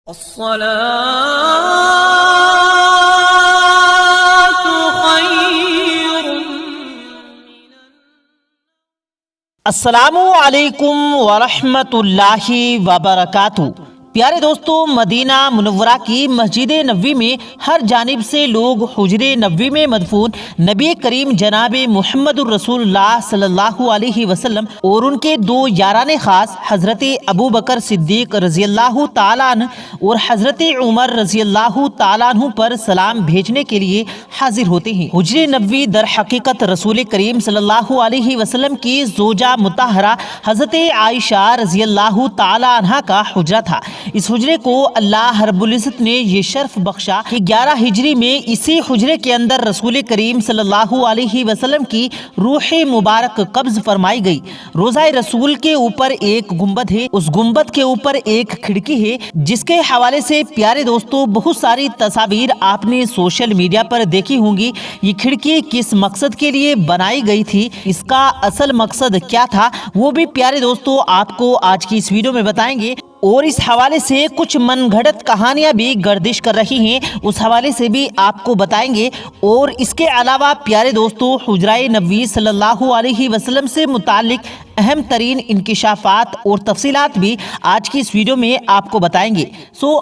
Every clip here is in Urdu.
الصلاة خير السلام علیکم ورحمۃ اللہ وبرکاتہ۔ پیارے دوستو، مدینہ منورہ کی مسجد نبوی میں ہر جانب سے لوگ حجر نبوی میں مدفون نبی کریم جناب محمد الرسول اللہ صلی اللہ علیہ وسلم اور ان کے دو یاران خاص حضرت ابو بکر صدیق رضی اللہ تعالیٰ عنہ اور حضرت عمر رضی اللہ تعالیٰ عنہ پر سلام بھیجنے کے لیے حاضر ہوتے ہیں۔ حجر نبوی در حقیقت رسول کریم صلی اللہ علیہ وسلم کی زوجہ مطہرہ حضرت عائشہ رضی اللہ تعالیٰ عنہ کا حجرہ تھا۔ اس حجرے کو اللہ رب العزت نے یہ شرف بخشا کہ 11 ہجری میں اسی حجرے کے اندر رسول کریم صلی اللہ علیہ وسلم کی روح مبارک قبض فرمائی گئی۔ روضہ رسول کے اوپر ایک گنبد ہے، اس گنبد کے اوپر ایک کھڑکی ہے، جس کے حوالے سے پیارے دوستو بہت ساری تصاویر آپ نے سوشل میڈیا پر دیکھی ہوں گی۔ یہ کھڑکی کس مقصد کے لیے بنائی گئی تھی، اس کا اصل مقصد کیا تھا، وہ بھی پیارے دوستو آپ کو آج کی اس ویڈیو میں بتائیں گے، اور اس حوالے سے کچھ من گھڑت کہانیاں بھی گردش کر رہی ہیں، اس حوالے سے بھی آپ کو بتائیں گے۔ اور اس کے علاوہ پیارے دوستو حجرہ نبوی صلی اللہ علیہ وسلم سے متعلق اہم ترین انکشافات اور تفصیلات بھی آج کی اس ویڈیو میں آپ کو بتائیں گے۔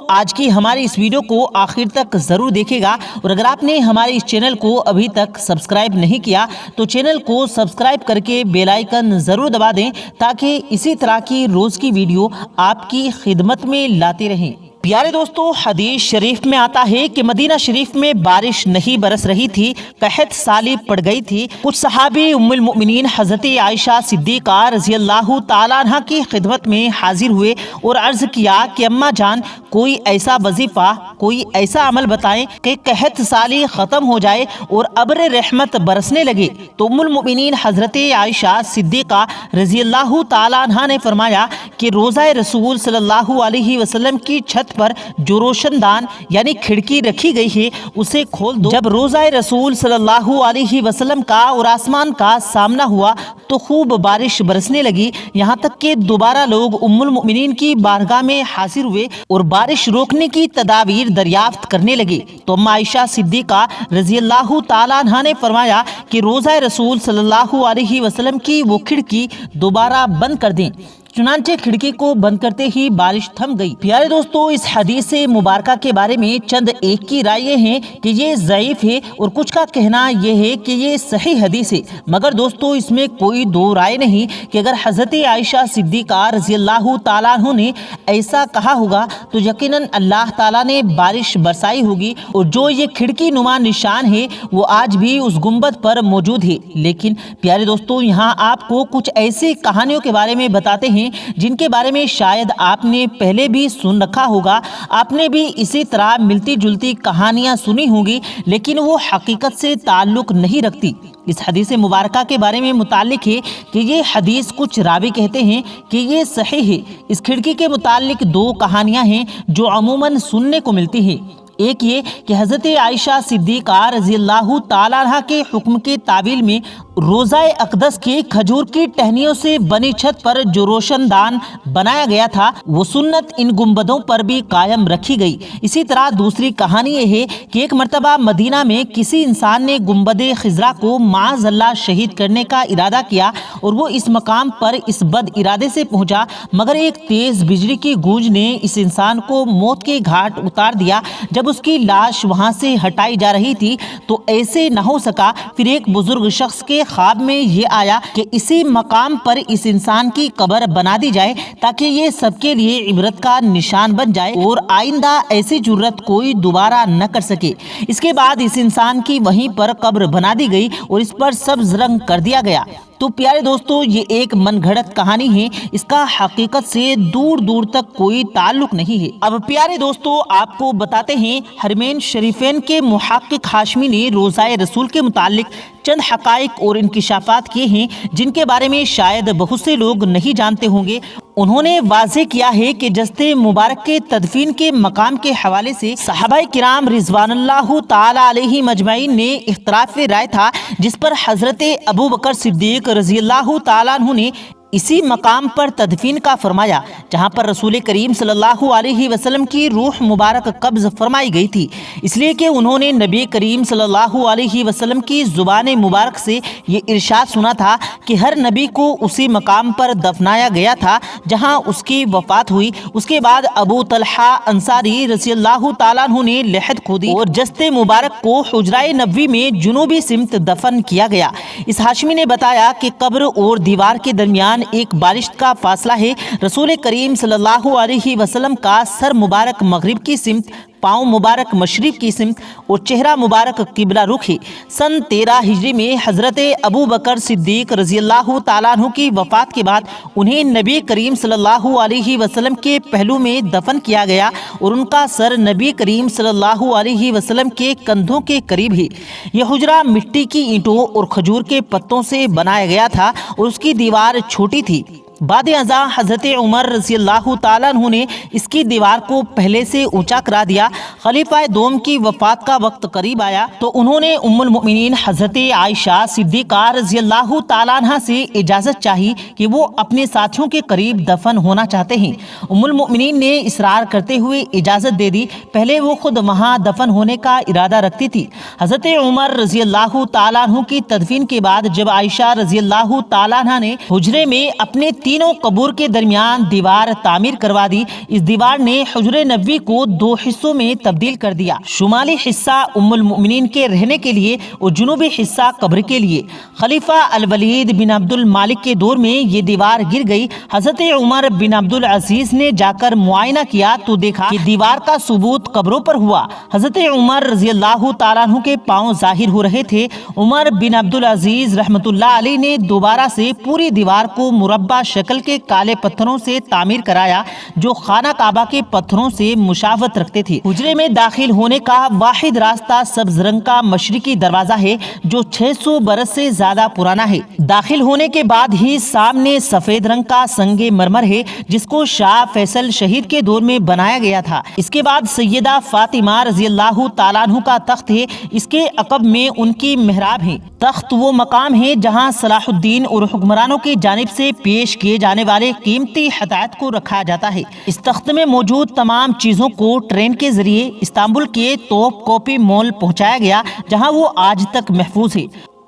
آج کی ہماری اس ویڈیو کو آخر تک ضرور دیکھے گا، اور اگر آپ نے ہمارے اس چینل کو ابھی تک سبسکرائب نہیں کیا تو چینل کو سبسکرائب کر کے بیل آئیکن ضرور دبا دیں، تاکہ اسی طرح کی روز کی ویڈیو آپ کی خدمت میں لاتے رہیں۔ پیارے دوستو، حدیث شریف میں آتا ہے کہ مدینہ شریف میں بارش نہیں برس رہی تھی، قحط سالی پڑ گئی تھی۔ کچھ صحابی ام المؤمنین حضرت عائشہ صدیقہ رضی اللہ تعالیٰ عنہ کی خدمت میں حاضر ہوئے اور عرض کیا کہ اماں جان، کوئی ایسا وظیفہ، کوئی ایسا عمل بتائیں کہ قحط سالی ختم ہو جائے اور ابر رحمت برسنے لگے۔ تو ام المؤمنین حضرت عائشہ صدیقہ رضی اللہ تعالیٰ عنہ نے فرمایا کہ روضہ رسول صلی اللہ علیہ وسلم کی چھت پر جو روشن دان یعنی کھڑکی رکھی گئی ہے اسے کھول دو۔ جب روضہ رسول صلی اللہ علیہ وسلم کا اور آسمان کا سامنا ہوا تو خوب بارش برسنے لگی، یہاں تک کہ دوبارہ لوگ ام المؤمنین کی بارگاہ میں حاضر ہوئے اور بارش روکنے کی تدابیر دریافت کرنے لگے۔ تو ام عائشہ صدیقہ رضی اللہ تعالیٰ عنہ نے فرمایا کہ روضہ رسول صلی اللہ علیہ وسلم کی وہ کھڑکی دوبارہ بند کر دیں۔ چنانچہ کھڑکی کو بند کرتے ہی بارش تھم گئی۔ پیارے دوستو، اس حدیث مبارکہ کے بارے میں چند ایک کی رائے ہیں کہ یہ ضعیف ہے، اور کچھ کا کہنا یہ ہے کہ یہ صحیح حدیث ہے۔ مگر دوستو، اس میں کوئی دو رائے نہیں کہ اگر حضرت عائشہ صدیقہ رضی اللہ تعالیٰ عنہ نے ایسا کہا ہوگا تو یقیناً اللہ تعالیٰ نے بارش برسائی ہوگی، اور جو یہ کھڑکی نما نشان ہے وہ آج بھی اس گنبد پر موجود ہے۔ لیکن پیارے دوستو، یہاں آپ کو کچھ ایسی کہانیوں کے بارے میں بتاتے ہیں جن کے بارے میں شاید آپ نے پہلے بھی سن رکھا ہوگا، آپ نے بھی اسی طرح ملتی جلتی کہانیاں سنی ہوں گی، لیکن وہ حقیقت سے تعلق نہیں رکھتی۔ اس حدیث مبارکہ کے بارے میں متعلق ہے کہ یہ حدیث کچھ راوی کہتے ہیں کہ یہ صحیح ہے۔ اس کھڑکی کے متعلق دو کہانیاں ہیں جو عموماً سننے کو ملتی ہیں۔ ایک یہ کہ حضرت عائشہ صدیقہ رضی اللہ تعالیٰ عنہ کے حکم کے تعویل میں روضہ اقدس کے کھجور کی ٹہنیوں سے بنی چھت پر جو روشن دان بنایا گیا تھا وہ سنت ان گنبدوں پر بھی قائم رکھی گئی۔ اسی طرح دوسری کہانی یہ ہے کہ ایک مرتبہ مدینہ میں کسی انسان نے گنبد خضرا کو معاذ اللہ شہید کرنے کا ارادہ کیا، اور وہ اس مقام پر اس بد ارادے سے پہنچا، مگر ایک تیز بجلی کی گونج نے اس انسان کو موت کے گھاٹ اتار دیا۔ جب اس کی لاش وہاں سے ہٹائی جا رہی تھی تو ایسے نہ ہو سکا، پھر ایک بزرگ شخص کے خواب میں یہ آیا کہ اسی مقام پر اس انسان کی قبر بنا دی جائے تاکہ یہ سب کے لیے عبرت کا نشان بن جائے اور آئندہ ایسی جرت کوئی دوبارہ نہ کر سکے۔ اس کے بعد اس انسان کی وہیں پر قبر بنا دی گئی اور اس پر سبز رنگ کر دیا گیا۔ تو پیارے دوستو، یہ ایک من گھڑت کہانی ہے، اس کا حقیقت سے دور دور تک کوئی تعلق نہیں ہے۔ اب پیارے دوستو، آپ کو بتاتے ہیں حرمین شریفین کے محقق ہاشمی نے روضہ رسول کے متعلق چند حقائق اور انکشافات کیے ہیں جن کے بارے میں شاید بہت سے لوگ نہیں جانتے ہوں گے۔ انہوں نے واضح کیا ہے کہ جسد مبارک کے تدفین کے مقام کے حوالے سے صحابہ کرام رضوان اللہ تعالی علیہ مجمعین نے اختلاف رائے تھا، جس پر حضرت ابو بکر صدیق رضی اللہ تعالیٰ عنہ نے اسی مقام پر تدفین کا فرمایا جہاں پر رسول کریم صلی اللہ علیہ وسلم کی روح مبارک قبض فرمائی گئی تھی، اس لیے کہ انہوں نے نبی کریم صلی اللہ علیہ وسلم کی زبان مبارک سے یہ ارشاد سنا تھا کہ ہر نبی کو اسی مقام پر دفنایا گیا تھا جہاں اس کی وفات ہوئی۔ اس کے بعد ابو طلحہ انصاری رضی اللہ تعالیٰ عنہ نے لحد کھودی اور جسد مبارک کو حجرہ نبوی میں جنوبی سمت دفن کیا گیا۔ اس ہاشمی نے بتایا کہ قبر اور دیوار کے درمیان ایک بالشت کا فاصلہ ہے۔ رسول کریم صلی اللہ علیہ وسلم کا سر مبارک مغرب کی سمت، پاؤں مبارک مشرق کی سمت اور چہرہ مبارک قبلہ رخ ہے۔ سن 13 ہجری میں حضرت ابو بکر صدیق رضی اللہ تعالیٰ عنہ کی وفات کے بعد انہیں نبی کریم صلی اللہ علیہ وسلم کے پہلو میں دفن کیا گیا اور ان کا سر نبی کریم صلی اللہ علیہ وسلم کے کندھوں کے قریب ہے۔ یہ حجرہ مٹی کی اینٹوں اور کھجور کے پتوں سے بنایا گیا تھا اور اس کی دیوار چھوٹی تھی۔ بعد ازاں حضرت عمر رضی اللہ تعالیٰ عنہ نے اس کی دیوار کو پہلے سے اونچا کرا دیا۔ خلیفہ دوم کی وفات کا وقت قریب آیا تو انہوں نے ام المؤمنین حضرت عائشہ صدیقہ رضی اللہ تعالیٰ عنہ سے اجازت چاہی کہ وہ اپنے ساتھیوں کے قریب دفن ہونا چاہتے ہیں۔ ام المؤمنین نے اصرار کرتے ہوئے اجازت دے دی۔ پہلے وہ خود وہاں دفن ہونے کا ارادہ رکھتی تھی۔ حضرت عمر رضی اللہ تعالیٰ عنہ کی تدفین کے بعد جب عائشہ رضی اللہ تعالیٰ عنہ نے حجرے میں اپنے تینوں قبور کے درمیان دیوار تعمیر کروا دی، اس دیوار نے حجرہ نبوی کو 2 حصوں میں تبدیل کر دیا، شمالی حصہ ام المؤمنین کے رہنے کے لیے اور جنوبی حصہ قبر کے لیے۔ خلیفہ الولید بن عبد المالک کے دور میں یہ دیوار گر گئی۔ حضرت عمر بن عبد العزیز نے جا کر معائنہ کیا تو دیکھا کہ دیوار کا ثبوت قبروں پر ہوا۔ حضرت عمر رضی اللہ تعالیٰ عنہ کے پاؤں ظاہر ہو رہے تھے۔ عمر بن عبد العزیز رحمۃ اللہ علیہ نے دوبارہ سے پوری دیوار کو مربع شکل کے کالے پتھروں سے تعمیر کرایا جو خانہ کعبہ کے پتھروں سے مشابہت رکھتے تھے۔ حجرے میں داخل ہونے کا واحد راستہ سبز رنگ کا مشرقی دروازہ ہے جو 600 برس سے زیادہ پرانا ہے۔ داخل ہونے کے بعد ہی سامنے سفید رنگ کا سنگ مرمر ہے جس کو شاہ فیصل شہید کے دور میں بنایا گیا تھا۔ اس کے بعد سیدہ فاطمہ رضی اللہ تعالیٰ عنہ کا تخت ہے، اس کے عقب میں ان کی محراب ہے۔ تخت وہ مقام ہے جہاں صلاح الدین اور حکمرانوں کی جانب سے پیش کیے جانے والے قیمتی ہدایات کو رکھا جاتا ہے۔ اس تخت میں موجود تمام چیزوں کو ٹرین کے ذریعے استنبول کے توپ کوپی مال پہنچایا گیا جہاں وہ آج تک محفوظ ہے۔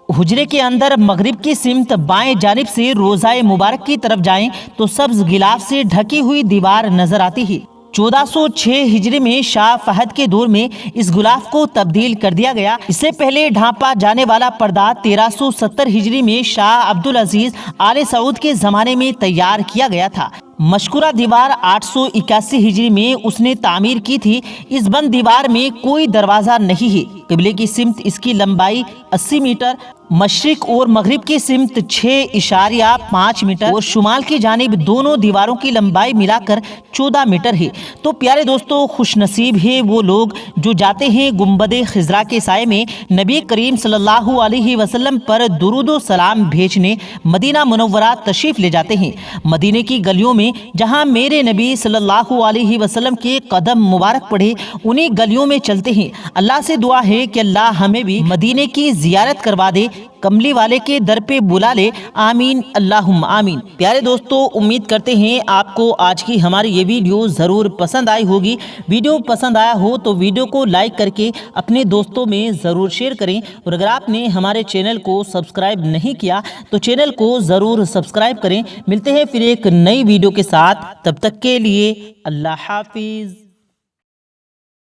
حجرے کے اندر مغرب کی سمت بائیں جانب سے روضہ مبارک کی طرف جائیں تو سبز غلاف سے ڈھکی ہوئی دیوار نظر آتی ہے۔ 1406 ہجری میں شاہ فہد کے دور میں اس غلاف کو تبدیل کر دیا گیا۔ اس سے پہلے ڈھانپا جانے والا پردہ 1370 ہجری میں شاہ عبد العزیز آل سعود کے زمانے میں تیار کیا گیا تھا۔ مشکورہ دیوار 881 ہجری میں اس نے تعمیر کی تھی۔ اس بند دیوار میں کوئی دروازہ نہیں ہے۔ قبلے کی سمت اس کی لمبائی 80 میٹر، مشرق اور مغرب کی سمت 6.5 میٹر اور شمال کی جانب دونوں دیواروں کی لمبائی ملا کر 14 میٹر ہے۔ تو پیارے دوستو، خوش نصیب ہے وہ لوگ جو جاتے ہیں گنبد خضرا کے سائے میں نبی کریم صلی اللہ علیہ وسلم پر درود و سلام بھیجنے مدینہ منورہ تشریف لے جاتے ہیں۔ مدینے کی گلیوں میں جہاں میرے نبی صلی اللہ علیہ وسلم کے قدم مبارک پڑے انہی گلیوں میں چلتے ہیں۔ اللہ سے دعا ہے کہ اللہ ہمیں بھی مدینے کی زیارت کروا دے، کملی والے کے در پہ بلا لے، آمین اللہم آمین۔ پیارے دوستو، امید کرتے ہیں آپ کو آج کی ہماری یہ ویڈیو ضرور پسند آئی ہوگی۔ ویڈیو پسند آیا ہو تو ویڈیو کو لائک کر کے اپنے دوستوں میں ضرور شیئر کریں، اور اگر آپ نے ہمارے چینل کو سبسکرائب نہیں کیا تو چینل کو ضرور سبسکرائب کریں۔ ملتے ہیں پھر ایک نئی ویڈیو کے ساتھ، تب تک کے لیے اللہ حافظ۔